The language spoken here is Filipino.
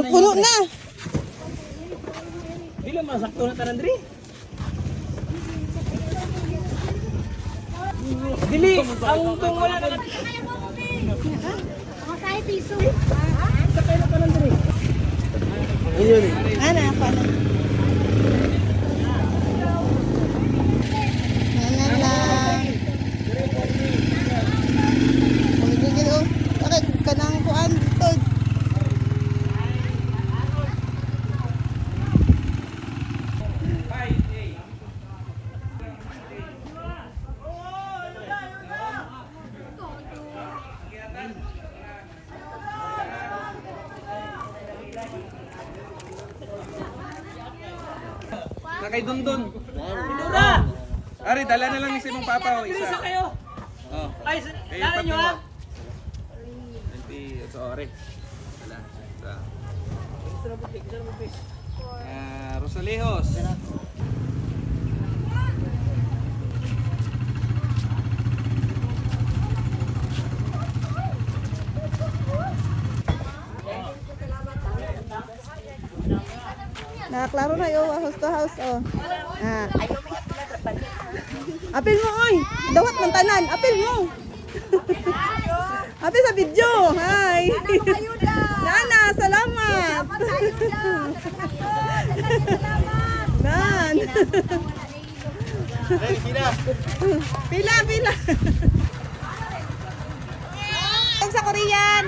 Puno na. Dili masakto na tanan diri. Dili ang tong wala na. Makasay piso. Sakay na tanan diri. Ana ako na. Nana. Gigil oh. Bakit kanang kuan tod? Nakay dundon. Pinura. Ari dala na lang ni si mong papa o isa. Isa kayo. Oh. Ay, dala niyo ha. Sorry. Wala. Rosalejos. Nakaklaro na yo, house to house oh. Ah. Apil mo oy. Dawat ng tanan, apil mo. Apil sa video. Hi. Nana, salamat. Nan. Pila. Sa Korean.